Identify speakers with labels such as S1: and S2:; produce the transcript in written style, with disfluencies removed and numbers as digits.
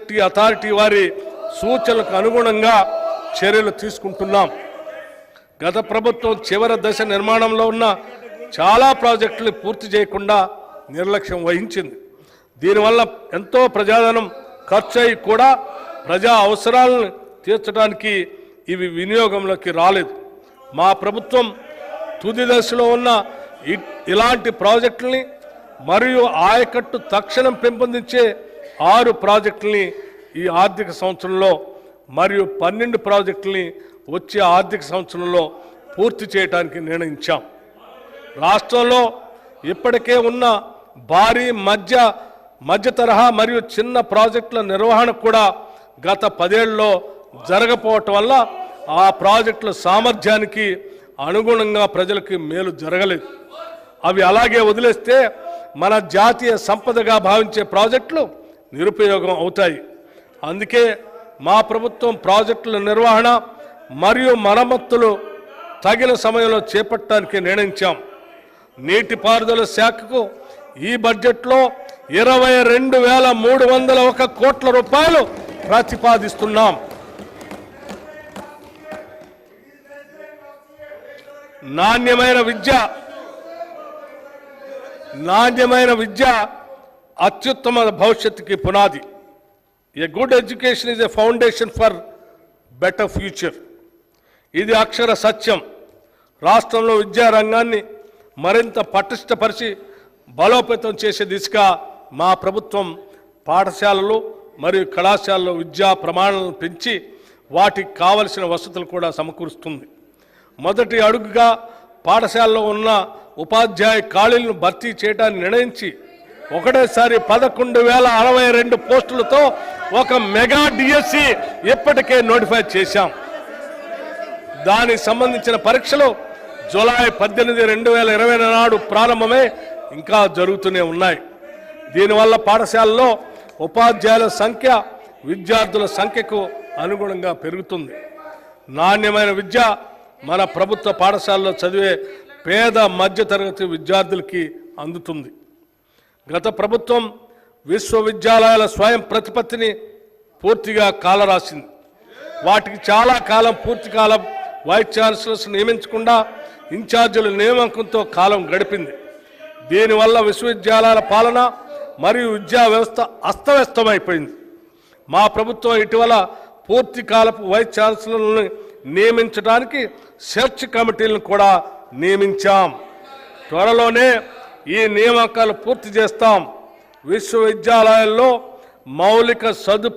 S1: University authority వారి సూచనలకు అనుగుణంగా చర్యలు తీసుకుంటున్నాం. గత ప్రభుత్వం చివరి దశ నిర్మాణంలో ఉన్న చాలా ప్రాజెక్టులు పూర్తి చేయకుండా నిర్లక్ష్యం వహించింది. దీనివల్ల ఎంతో ప్రజాధనం ఖర్చు అయి కూడా ప్రజా అవసరాలను తీర్చడానికి ఇవి వినియోగంలోకి రాలేదు. మా ప్రభుత్వం తుది దశలో ఉన్న ఇలాంటి ప్రాజెక్టుల్ని మరియు ఆయకట్టు తక్షణం పెంపొందించే 6 ప్రాజెక్టుల్ని ఈ ఆర్థిక సంవత్సరంలో మరియు 12 ప్రాజెక్టుల్ని వచ్చే ఆర్థిక సంవత్సరంలో పూర్తి చేయడానికి నిర్ణయించాం. రాష్ట్రంలో ఇప్పటికే ఉన్న భారీ మధ్య తరహా మరియు చిన్న ప్రాజెక్టుల నిర్వహణ కూడా గత 10 ఏళ్లలో జరగకపోవటం వల్ల ఆ ప్రాజెక్టుల సామర్థ్యానికి అనుగుణంగా ప్రజలకి మేలు జరగలేదు. అవి అలాగే వదిలేస్తే మన జాతీయ సంపదగా భావించే ప్రాజెక్టులు నిరుపయోగం అవుతాయి. అందుకే మా ప్రభుత్వం ప్రాజెక్టుల నిర్వహణ మరియు మరమ్మతులు తగిన సమయంలో చేపట్టడానికి నిర్ణయించాం. నీటిపారుదల శాఖకు ఈ బడ్జెట్లో 22,301 కోట్ల రూపాయలు ప్రతిపాదిస్తున్నాం. నాణ్యమైన విద్య అత్యుత్తమ భవిష్యత్తుకి పునాది. A good education is a foundation for better future. ఇది అక్షర సత్యం. రాష్ట్రంలో విద్యారంగాన్ని మరింత పటిష్టపరిచి బలోపేతం చేసే దిశగా మా ప్రభుత్వం పాఠశాలలు మరియు కళాశాలలో విద్యా ప్రమాణాలను పెంచి వాటికి కావలసిన వసతులు కూడా సమకూరుస్తుంది. మొదటి అడుగుగా పాఠశాలలో ఉన్న ఉపాధ్యాయ ఖాళీలను భర్తీ చేయడానికి నిర్ణయించి ఒకటేసారి 11,062 పోస్టులతో ఒక మెగా డిఎస్సి ఇప్పటికే నోటిఫై చేశాం. దానికి సంబంధించిన పరీక్షలు జూలై 18, 2020 నాడు ప్రారంభమై ఇంకా జరుగుతూనే ఉన్నాయి. దీనివల్ల పాఠశాలలో ఉపాధ్యాయుల సంఖ్య విద్యార్థుల సంఖ్యకు అనుగుణంగా పెరుగుతుంది. నాణ్యమైన విద్య మన ప్రభుత్వ పాఠశాలలో చదివే పేద మధ్యతరగతి విద్యార్థులకి అందుతుంది. గత ప్రభుత్వం విశ్వవిద్యాలయాల స్వయం ప్రతిపత్తిని పూర్తిగా కాలరాసింది. వాటికి చాలా కాలం పూర్తి కాలం వైస్ ఛాన్సలర్స్ నియమించకుండా ఇన్ఛార్జీల నియామకంతో కాలం గడిపింది. దీనివల్ల విశ్వవిద్యాలయాల పాలన మరియు విద్యా వ్యవస్థ అస్తవ్యస్తమైపోయింది. మా ప్రభుత్వం ఇటీవల పూర్తి కాలపు వైస్ ఛాన్సలర్లను నియమించడానికి సెర్చ్ కమిటీలను కూడా నియమించాం. త్వరలోనే ఈ నియామకాలు పూర్తి చేస్తాం. విశ్వవిద్యాలయాల్లో మౌలిక